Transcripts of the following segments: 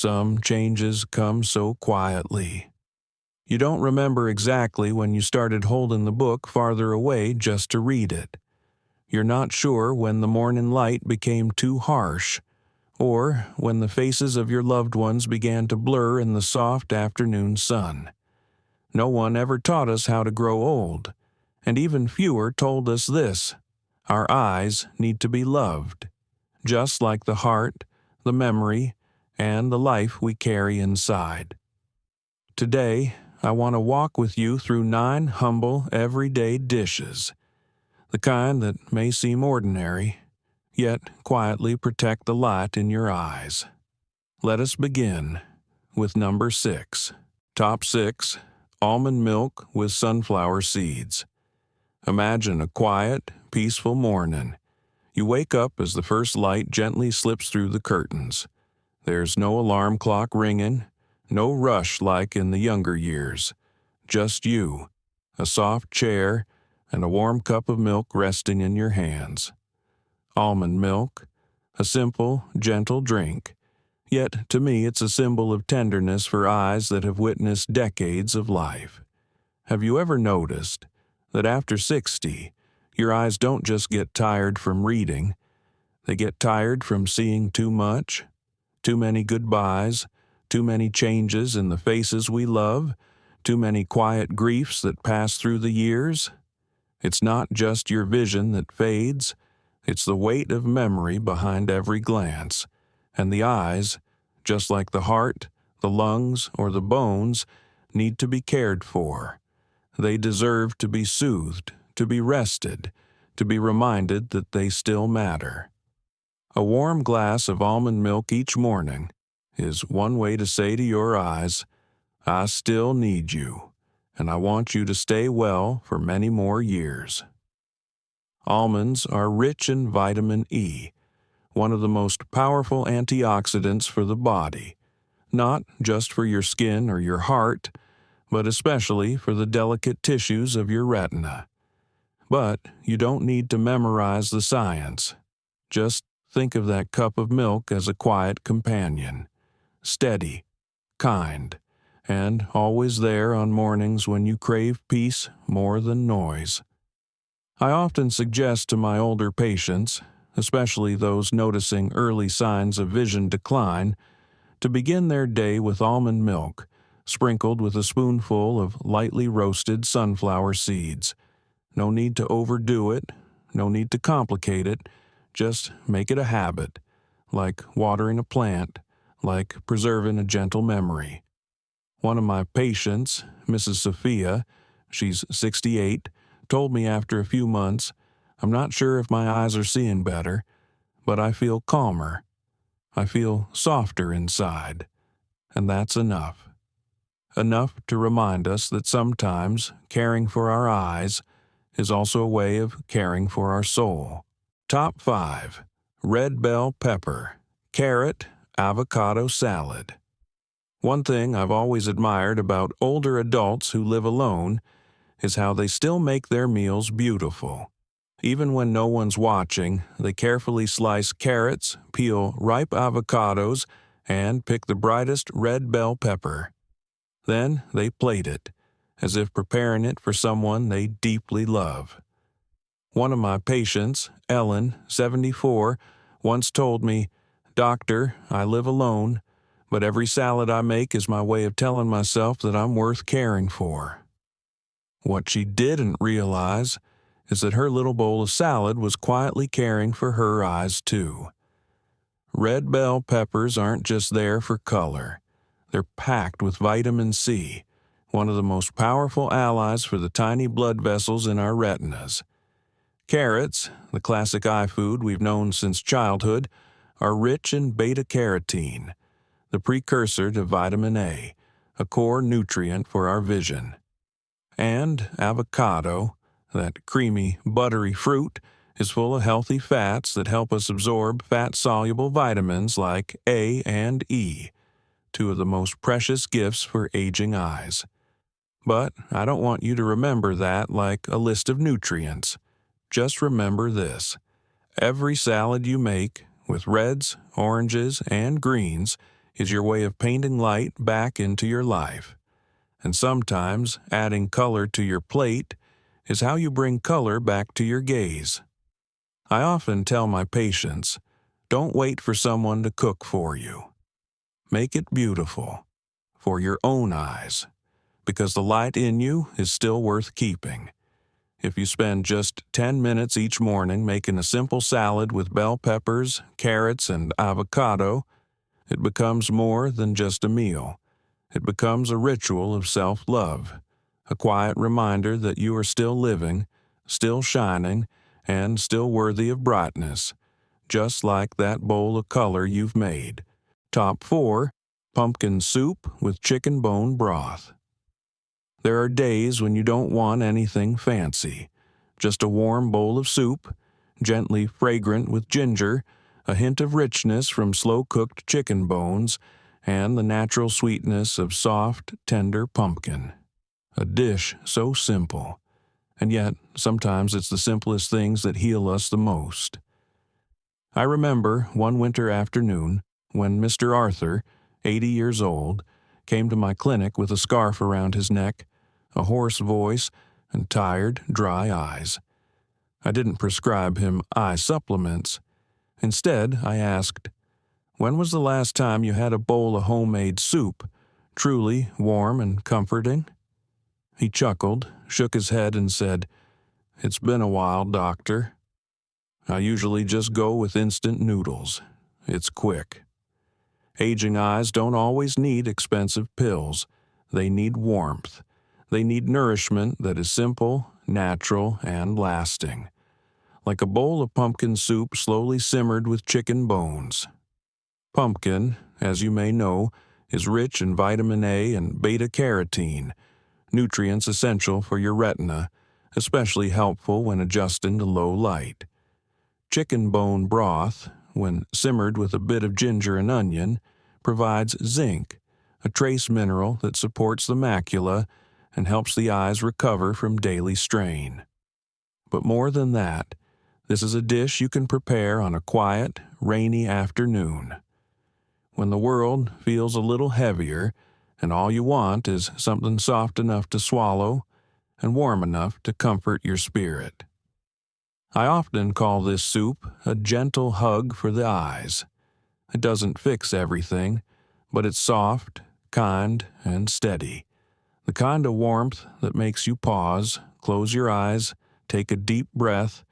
Some changes come so quietly. You don't remember exactly when you started holding the book farther away just to read it. You're not sure when the morning light became too harsh, or when the faces of your loved ones began to blur in the soft afternoon sun. No one ever taught us how to grow old, and even fewer told us this: our eyes need to be loved, just like the heart, the memory, and the life we carry inside. Today, I want to walk with you through 9 humble, everyday dishes, the kind that may seem ordinary, yet quietly protect the light in your eyes. Let us begin with number 6. Top 6, almond milk with sunflower seeds. Imagine a quiet, peaceful morning. You wake up as the first light gently slips through the curtains. There's no alarm clock ringing, no rush like in the younger years. Just you, a soft chair, and a warm cup of milk resting in your hands. Almond milk, a simple, gentle drink. Yet, to me, it's a symbol of tenderness for eyes that have witnessed decades of life. Have you ever noticed that after 60, your eyes don't just get tired from reading, they get tired from seeing too much? Too many goodbyes, too many changes in the faces we love, too many quiet griefs that pass through the years? It's not just your vision that fades, it's the weight of memory behind every glance. And the eyes, just like the heart, the lungs, or the bones, need to be cared for. They deserve to be soothed, to be rested, to be reminded that they still matter. A warm glass of almond milk each morning is one way to say to your eyes, I still need you, and I want you to stay well for many more years. Almonds are rich in vitamin E, one of the most powerful antioxidants for the body, not just for your skin or your heart, but especially for the delicate tissues of your retina. But you don't need to memorize the science. Just think of that cup of milk as a quiet companion, steady, kind, and always there on mornings when you crave peace more than noise. I often suggest to my older patients, especially those noticing early signs of vision decline, to begin their day with almond milk, sprinkled with a spoonful of lightly roasted sunflower seeds. No need to overdo it, no need to complicate it, just make it a habit, like watering a plant, like preserving a gentle memory. One of my patients, Mrs. Sophia, she's 68, told me after a few months, I'm not sure if my eyes are seeing better, but I feel calmer. I feel softer inside. And that's enough. Enough to remind us that sometimes caring for our eyes is also a way of caring for our soul. Top 5. Red bell pepper, carrot, avocado salad. One thing I've always admired about older adults who live alone is how they still make their meals beautiful. Even when no one's watching, they carefully slice carrots, peel ripe avocados, and pick the brightest red bell pepper. Then they plate it, as if preparing it for someone they deeply love. One of my patients, Ellen, 74, once told me, "Doctor, I live alone, but every salad I make is my way of telling myself that I'm worth caring for." What she didn't realize is that her little bowl of salad was quietly caring for her eyes too. Red bell peppers aren't just there for color. They're packed with vitamin C, one of the most powerful allies for the tiny blood vessels in our retinas. Carrots, the classic eye food we've known since childhood, are rich in beta-carotene, the precursor to vitamin A, a core nutrient for our vision. And avocado, that creamy, buttery fruit, is full of healthy fats that help us absorb fat-soluble vitamins like A and E, two of the most precious gifts for aging eyes. But I don't want you to remember that like a list of nutrients. Just remember this: every salad you make, with reds, oranges, and greens, is your way of painting light back into your life. And sometimes adding color to your plate is how you bring color back to your gaze. I often tell my patients, don't wait for someone to cook for you. Make it beautiful, for your own eyes, because the light in you is still worth keeping. If you spend just 10 minutes each morning making a simple salad with bell peppers, carrots, and avocado, it becomes more than just a meal. It becomes a ritual of self-love, a quiet reminder that you are still living, still shining, and still worthy of brightness, just like that bowl of color you've made. Top 4, pumpkin soup with chicken bone broth. There are days when you don't want anything fancy, just a warm bowl of soup, gently fragrant with ginger, a hint of richness from slow-cooked chicken bones, and the natural sweetness of soft, tender pumpkin. A dish so simple, and yet sometimes it's the simplest things that heal us the most. I remember one winter afternoon when Mr. Arthur, 80 years old, came to my clinic with a scarf around his neck, a hoarse voice, and tired, dry eyes. I didn't prescribe him eye supplements. Instead, I asked, "When was the last time you had a bowl of homemade soup, truly warm and comforting?" He chuckled, shook his head, and said, "It's been a while, doctor. I usually just go with instant noodles. It's quick." Aging eyes don't always need expensive pills. They need warmth. They need nourishment that is simple, natural, and lasting. Like a bowl of pumpkin soup slowly simmered with chicken bones. Pumpkin, as you may know, is rich in vitamin A and beta-carotene, nutrients essential for your retina, especially helpful when adjusting to low light. Chicken bone broth, when simmered with a bit of ginger and onion, provides zinc, a trace mineral that supports the macula and helps the eyes recover from daily strain. But more than that, this is a dish you can prepare on a quiet, rainy afternoon. When the world feels a little heavier and all you want is something soft enough to swallow and warm enough to comfort your spirit. I often call this soup a gentle hug for the eyes. It doesn't fix everything, but it's soft, kind, and steady. The kind of warmth that makes you pause, close your eyes, take a deep breath,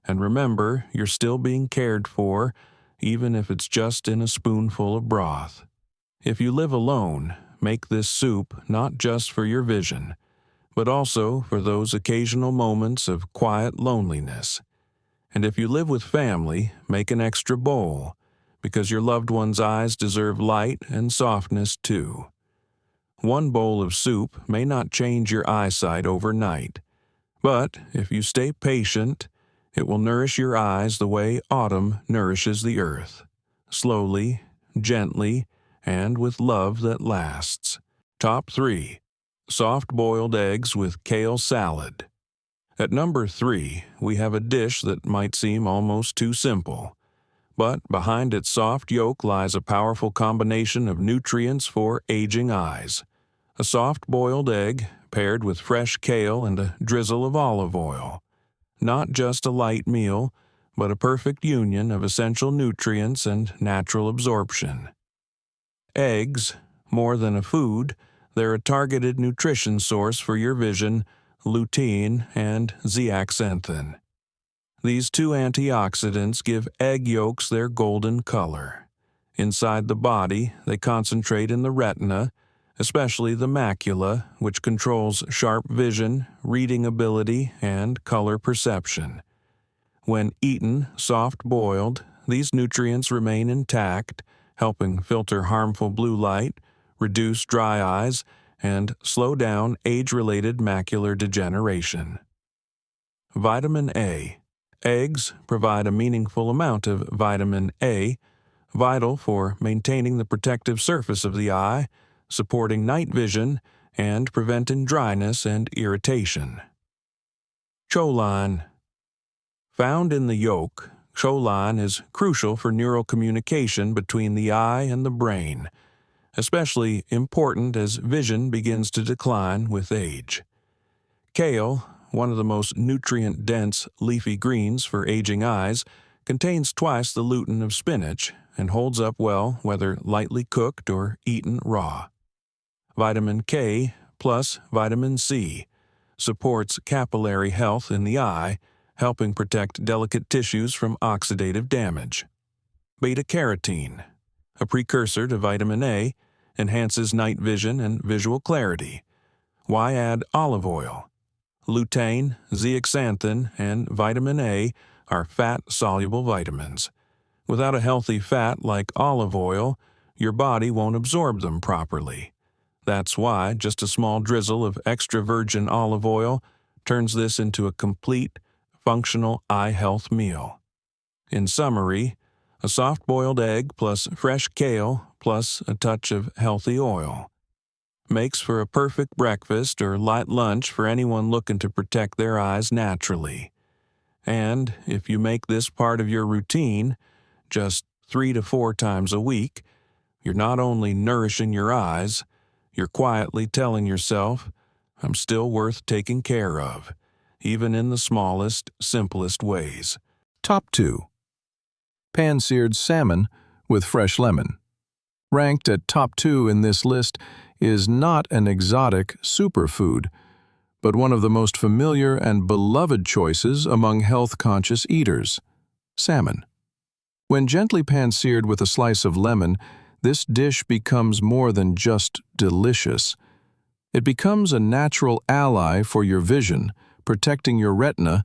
and remember you're still being cared for, even if it's just in a spoonful of broth. If you live alone, make this soup not just for your vision, but also for those occasional moments of quiet loneliness. And if you live with family, make an extra bowl, because your loved one's eyes deserve light and softness too. One bowl of soup may not change your eyesight overnight, but if you stay patient, it will nourish your eyes the way autumn nourishes the earth, slowly, gently, and with love that lasts. Top 3. Soft-boiled eggs with kale salad. At number 3, we have a dish that might seem almost too simple, but behind its soft yolk lies a powerful combination of nutrients for aging eyes. A soft-boiled egg paired with fresh kale and a drizzle of olive oil. Not just a light meal, but a perfect union of essential nutrients and natural absorption. Eggs, more than a food, they're a targeted nutrition source for your vision, lutein, and zeaxanthin. These two antioxidants give egg yolks their golden color. Inside the body, they concentrate in the retina, especially the macula, which controls sharp vision, reading ability, and color perception. When eaten soft-boiled, these nutrients remain intact, helping filter harmful blue light, reduce dry eyes, and slow down age-related macular degeneration. Vitamin A. Eggs provide a meaningful amount of vitamin A, vital for maintaining the protective surface of the eye, supporting night vision, and preventing dryness and irritation. Choline. Found in the yolk, choline is crucial for neural communication between the eye and the brain. especially important as vision begins to decline with age. Kale, one of the most nutrient-dense leafy greens for aging eyes, contains twice the lutein of spinach and holds up well whether lightly cooked or eaten raw. Vitamin K plus vitamin C supports capillary health in the eye, helping protect delicate tissues from oxidative damage. Beta-carotene, a precursor to vitamin A, enhances night vision and visual clarity. Why add olive oil? Lutein, zeaxanthin, and vitamin A are fat-soluble vitamins. Without a healthy fat like olive oil, your body won't absorb them properly. That's why just a small drizzle of extra virgin olive oil turns this into a complete, functional eye health meal. In summary, a soft-boiled egg plus fresh kale plus a touch of healthy oil makes for a perfect breakfast or light lunch for anyone looking to protect their eyes naturally. And if you make this part of your routine, just 3 to 4 times a week, you're not only nourishing your eyes, you're quietly telling yourself, I'm still worth taking care of, even in the smallest, simplest ways. Top 2. Pan-seared salmon with fresh lemon. Ranked at top 2 in this list is not an exotic superfood, but one of the most familiar and beloved choices among health-conscious eaters: salmon. When gently pan-seared with a slice of lemon, this dish becomes more than just delicious. It becomes a natural ally for your vision, protecting your retina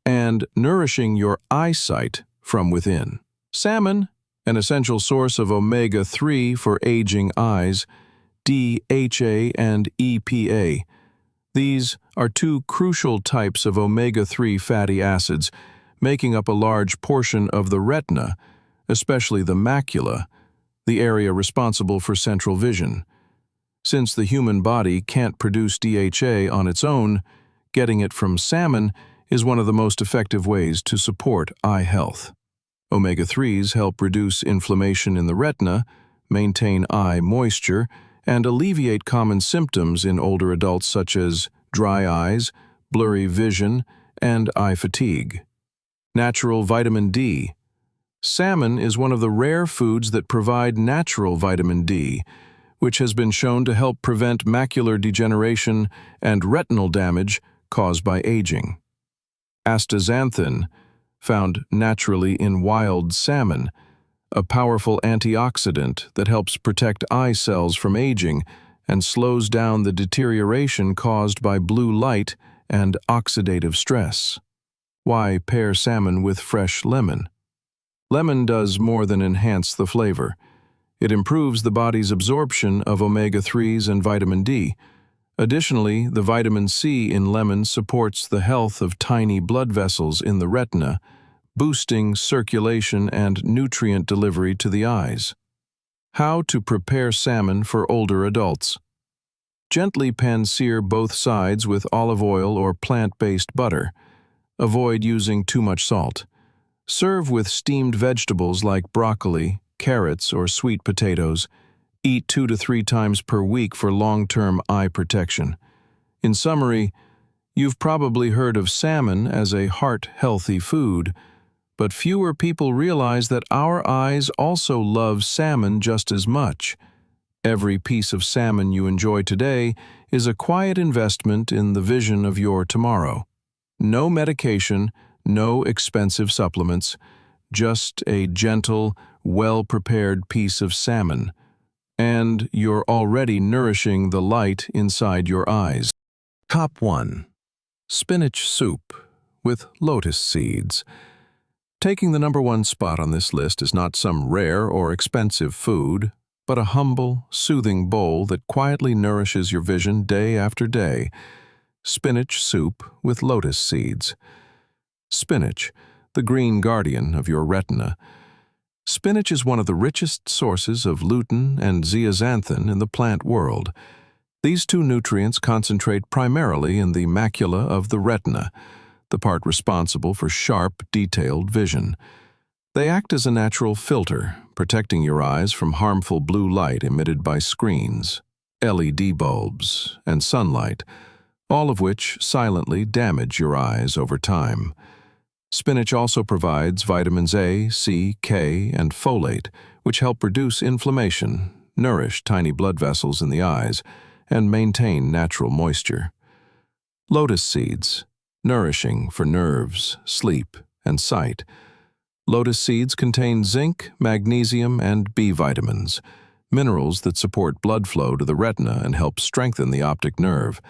and nourishing your eyesight from within. Salmon, an essential source of omega-3 for aging eyes, DHA and EPA. These are 2 crucial types of omega-3 fatty acids, making up a large portion of the retina, especially the macula, the area responsible for central vision. Since the human body can't produce DHA on its own, getting it from salmon is one of the most effective ways to support eye health. Omega-3s help reduce inflammation in the retina, maintain eye moisture, and alleviate common symptoms in older adults such as dry eyes, blurry vision, and eye fatigue. Natural vitamin D. Salmon is one of the rare foods that provide natural vitamin D, which has been shown to help prevent macular degeneration and retinal damage caused by aging. Astaxanthin, found naturally in wild salmon, a powerful antioxidant that helps protect eye cells from aging and slows down the deterioration caused by blue light and oxidative stress. Why pair salmon with fresh lemon? Lemon does more than enhance the flavor. It improves the body's absorption of omega-3s and vitamin D. Additionally, the vitamin C in lemon supports the health of tiny blood vessels in the retina, boosting circulation and nutrient delivery to the eyes. How to prepare salmon for older adults. Gently pan-sear both sides with olive oil or plant-based butter. Avoid using too much salt. Serve with steamed vegetables like broccoli, carrots, or sweet potatoes. Eat 2 to 3 times per week for long-term eye protection. In summary, you've probably heard of salmon as a heart-healthy food, but fewer people realize that our eyes also love salmon just as much. Every piece of salmon you enjoy today is a quiet investment in the vision of your tomorrow. No medication, no expensive supplements, just a gentle, well-prepared piece of salmon. And you're already nourishing the light inside your eyes. Top 1. Spinach soup with lotus seeds. Taking the #1 spot on this list is not some rare or expensive food, but a humble, soothing bowl that quietly nourishes your vision day after day. Spinach soup with lotus seeds. Spinach, the green guardian of your retina. Spinach is one of the richest sources of lutein and zeaxanthin in the plant world. These 2 nutrients concentrate primarily in the macula of the retina, the part responsible for sharp, detailed vision. They act as a natural filter, protecting your eyes from harmful blue light emitted by screens, LED bulbs, and sunlight, all of which silently damage your eyes over time. Spinach also provides vitamins A, C, K, and folate, which help reduce inflammation, nourish tiny blood vessels in the eyes, and maintain natural moisture. Lotus seeds, nourishing for nerves, sleep, and sight. Lotus seeds contain zinc, magnesium, and B vitamins, minerals that support blood flow to the retina and help strengthen the optic nerve.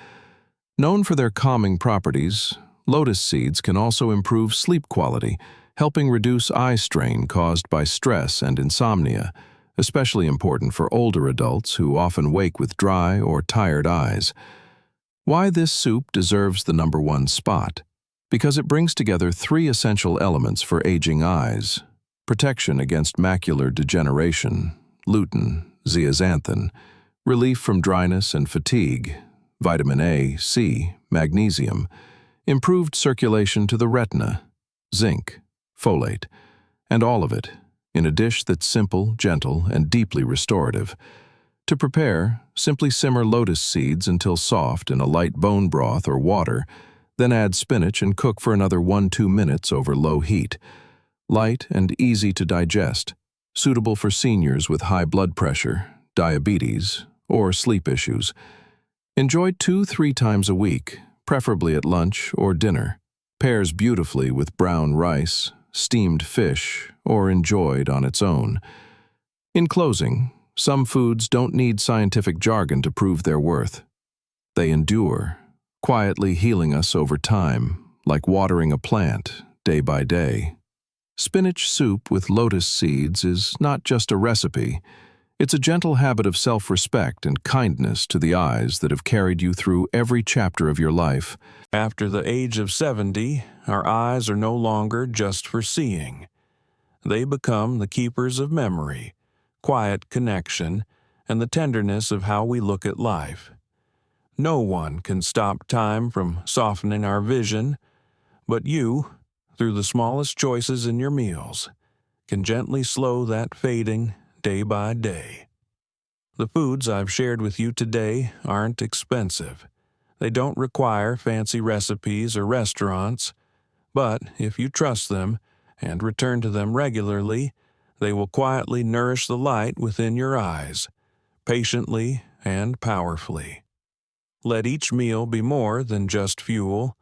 Known for their calming properties, lotus seeds can also improve sleep quality, helping reduce eye strain caused by stress and insomnia, especially important for older adults who often wake with dry or tired eyes. Why this soup deserves the #1 spot? Because it brings together 3 essential elements for aging eyes: protection against macular degeneration, lutein, zeaxanthin, relief from dryness and fatigue, vitamin A, C, magnesium, improved circulation to the retina, zinc, folate, and all of it in a dish that's simple, gentle, and deeply restorative. To prepare, simply simmer lotus seeds until soft in a light bone broth or water, then add spinach and cook for another 1–2 minutes over low heat. Light and easy to digest, suitable for seniors with high blood pressure, diabetes, or sleep issues. Enjoy 2–3 times a week, preferably at lunch or dinner. Pairs beautifully with brown rice, steamed fish, or enjoyed on its own. In closing, some foods don't need scientific jargon to prove their worth. They endure, quietly healing us over time, like watering a plant, day by day. Spinach soup with lotus seeds is not just a recipe. It's a gentle habit of self-respect and kindness to the eyes that have carried you through every chapter of your life. After the age of 70, our eyes are no longer just for seeing. They become the keepers of memory, quiet connection, and the tenderness of how we look at life. No one can stop time from softening our vision, but you, through the smallest choices in your meals, can gently slow that fading day by day. The foods I've shared with you today aren't expensive. They don't require fancy recipes or restaurants, but if you trust them and return to them regularly, they will quietly nourish the light within your eyes, patiently and powerfully. Let each meal be more than just fuel.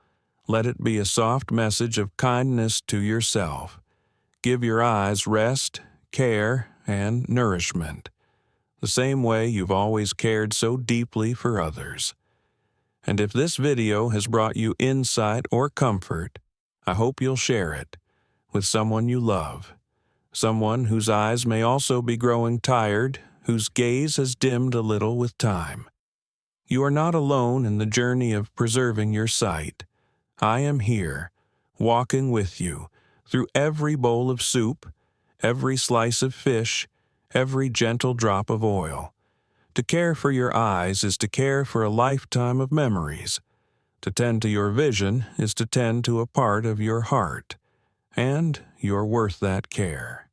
Let it be a soft message of kindness to yourself. Give your eyes rest, care, and nourishment, the same way you've always cared so deeply for others. And if this video has brought you insight or comfort, I hope you'll share it with someone you love, someone whose eyes may also be growing tired, whose gaze has dimmed a little with time. You are not alone in the journey of preserving your sight. I am here, walking with you through every bowl of soup, every slice of fish, every gentle drop of oil. To care for your eyes is to care for a lifetime of memories. To tend to your vision is to tend to a part of your heart, and you're worth that care.